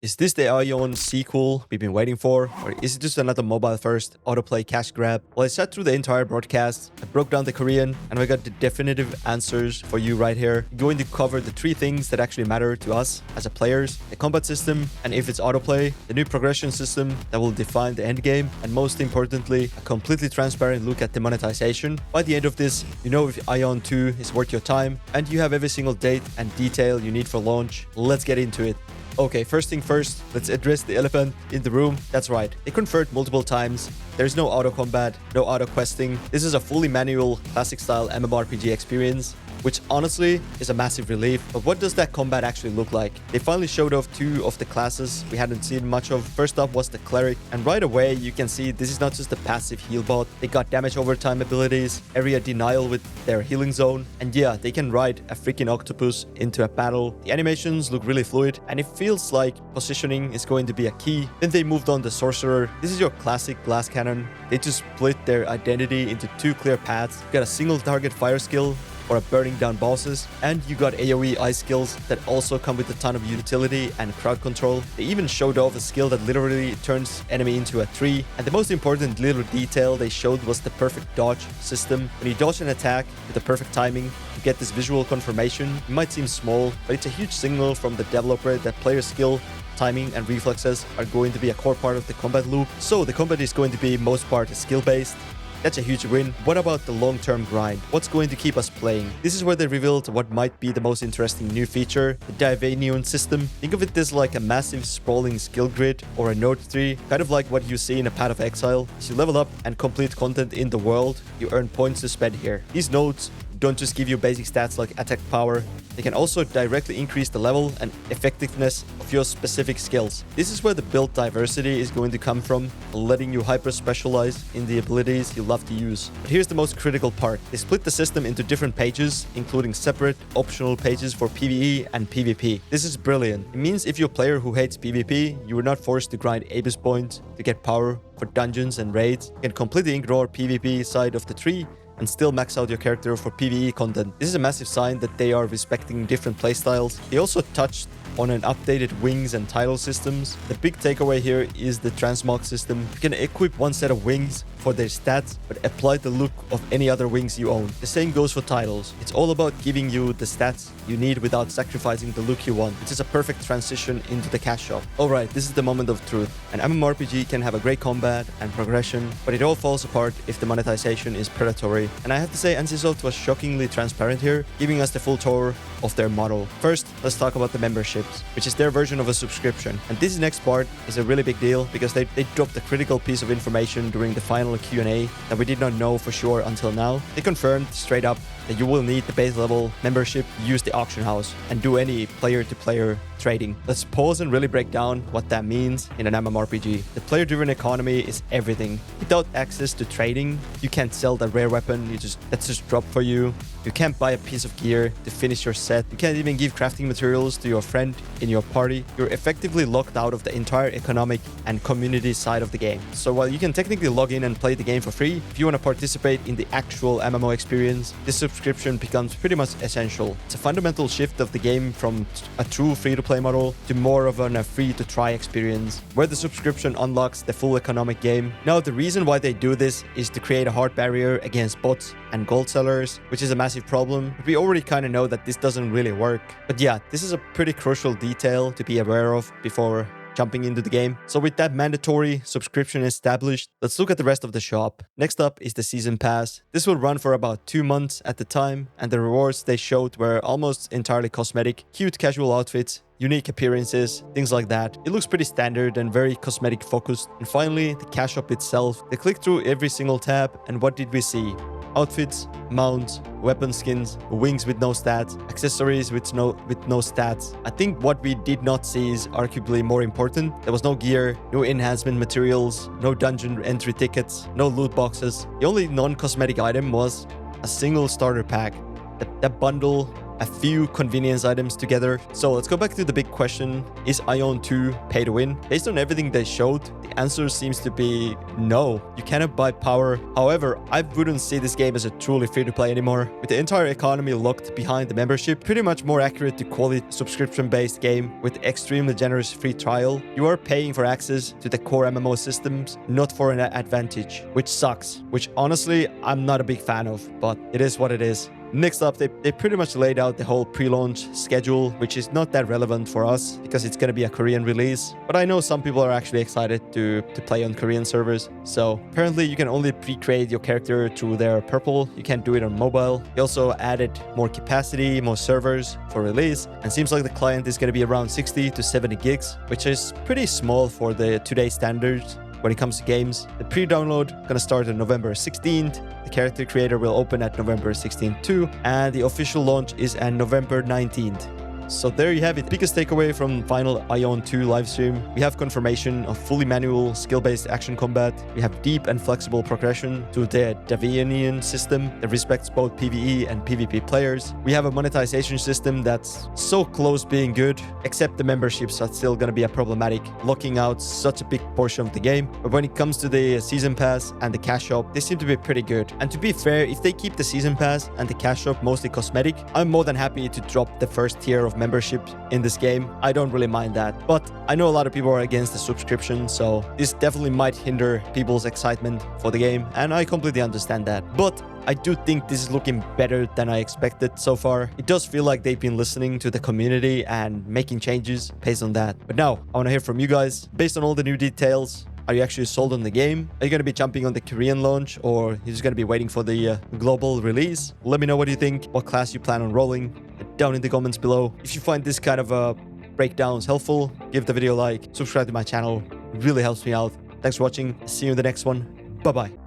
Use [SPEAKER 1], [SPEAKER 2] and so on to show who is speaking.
[SPEAKER 1] Is this the Aion sequel we've been waiting for, or is it just another mobile-first autoplay cash grab? Well, I sat through the entire broadcast, I broke down the Korean, and I got the definitive answers for you right here. I'm going to cover the three things that actually matter to us as a players: the combat system, and if it's autoplay, the new progression system that will define the endgame, and most importantly, a completely transparent look at the monetization. By the end of this, you know if Aion 2 is worth your time, and you have every single date and detail you need for launch. Let's get into it. Okay, first thing first, let's address the elephant in the room. That's right, they convert multiple times. There's no auto combat, no auto questing. This is a fully manual, classic style MMORPG experience, which honestly is a massive relief. But what does that combat actually look like? They finally showed off two of the classes we hadn't seen much of. First up was the Cleric, and right away you can see this is not just a passive heal bot. They got damage over time abilities, area denial with their healing zone, and yeah, they can ride a freaking octopus into a battle. The animations look really fluid, and it feels like positioning is going to be a key. Then they moved on to Sorcerer. This is your classic blast cannon. They just split their identity into two clear paths. You got a single target fire skill or burning down bosses, and you got AoE ice skills that also come with a ton of utility and crowd control. They even showed off a skill that literally turns enemy into a tree, and the most important little detail they showed was the perfect dodge system. When you dodge an attack with the perfect timing, you get this visual confirmation. It might seem small, but it's a huge signal from the developer that player skill, timing, and reflexes are going to be a core part of the combat loop. So the combat is going to be most part skill-based. That's a huge win. What about the long-term grind? What's going to keep us playing? This is where they revealed what might be the most interesting new feature, the Daevanion system. Think of it as like a massive sprawling skill grid or a node tree, kind of like what you see in a Path of Exile. As you level up and complete content in the world, you earn points to spend here. These nodes don't just give you basic stats like attack power, they can also directly increase the level and effectiveness of your specific skills. This is where the build diversity is going to come from, letting you hyper specialize in the abilities you love to use. But here's the most critical part. They split the system into different pages, including separate optional pages for PvE and PvP. This is brilliant. It means if you're a player who hates PvP, you are not forced to grind Abyss points to get power for dungeons and raids. You can completely ignore PvP side of the tree and still max out your character for PvE content. This is a massive sign that they are respecting different playstyles. They also touched on an updated wings and title systems. The big takeaway here is the transmog system. You can equip one set of wings for their stats, but apply the look of any other wings you own. The same goes for titles. It's all about giving you the stats you need without sacrificing the look you want, which is a perfect transition into the cash shop. Alright, this is the moment of truth. An MMORPG can have a great combat and progression, but it all falls apart if the monetization is predatory. And I have to say, NCSoft was shockingly transparent here, giving us the full tour of their model. First, let's talk about the memberships, which is their version of a subscription. And this next part is a really big deal because they dropped a critical piece of information during the final Q&A that we did not know for sure until now. They confirmed straight up that you will need the base level membership to use the auction house and do any player-to-player trading. Let's pause and really break down what that means in an MMORPG. The player-driven economy is everything. Without access to trading, you can't sell the rare weapon that's just dropped for you. You can't buy a piece of gear to finish your set. You can't even give crafting materials to your friend in your party. You're effectively locked out of the entire economic and community side of the game. So while you can technically log in and play the game for free, if you want to participate in the actual MMO experience, this subscription becomes pretty much essential. It's a fundamental shift of the game from a true free-to-play model to more of a free-to-try experience, where the subscription unlocks the full economic game. Now, the reason why they do this is to create a hard barrier against bots and gold sellers, which is a massive problem. We already kind of know that this doesn't really work. But yeah, this is a pretty crucial detail to be aware of before jumping into the game. So with that mandatory subscription established, let's look at the rest of the shop. Next up is the season pass. This will run for about 2 months at the time, and the rewards they showed were almost entirely cosmetic, cute casual outfits, unique appearances, things like that. It looks pretty standard and very cosmetic focused. And finally, the cash shop itself. They clicked through every single tab, and what did we see? Outfits, mounts, weapon skins, wings with no stats, accessories with no stats. I think what we did not see is arguably more important. There was no gear, no enhancement materials, no dungeon entry tickets, no loot boxes. The only non-cosmetic item was a single starter pack. that bundle a few convenience items together. So let's go back to the big question. Is Aion 2 pay to win? Based on everything they showed, the answer seems to be no. You cannot buy power. However, I wouldn't see this game as a truly free-to-play anymore. With the entire economy locked behind the membership, pretty much more accurate to quality subscription-based game with extremely generous free trial, you are paying for access to the core MMO systems, not for an advantage, which sucks, which honestly, I'm not a big fan of, but it is what it is. Next up, they pretty much laid out the whole pre-launch schedule, which is not that relevant for us because it's going to be a Korean release. But I know some people are actually excited to play on Korean servers. So apparently you can only pre-create your character through their purple. You can't do it on mobile. They also added more capacity, more servers for release. And seems like the client is going to be around 60 to 70 gigs, which is pretty small for the today's standards. When it comes to games, the pre-download gonna start on November 16th. The character creator will open at November 16th too, and the official launch is on November 19th. So there you have it. Biggest takeaway from final Aion 2 livestream. We have confirmation of fully manual skill-based action combat. We have deep and flexible progression to the Daevanion system that respects both PvE and PvP players. We have a monetization system that's so close being good, except the memberships are still going to be a problematic, locking out such a big portion of the game. But when it comes to the season pass and the cash shop, they seem to be pretty good. And to be fair, if they keep the season pass and the cash shop mostly cosmetic, I'm more than happy to drop the first tier of membership in this game. I don't really mind that, but I know a lot of people are against the subscription, so this definitely might hinder people's excitement for the game, and I completely understand that. But I do think this is looking better than I expected so far. It does feel like they've been listening to the community and making changes based on that. But now I want to hear from you guys. Based on all the new details, are you actually sold on the game? Are you going to be jumping on the Korean launch, or you're just going to be waiting for the global release? Let me know what you think, what class you plan on rolling down in the comments below. If you find this kind of breakdowns helpful, give the video a like, subscribe to my channel. It really helps me out. Thanks for watching. See you in the next one. Bye-bye.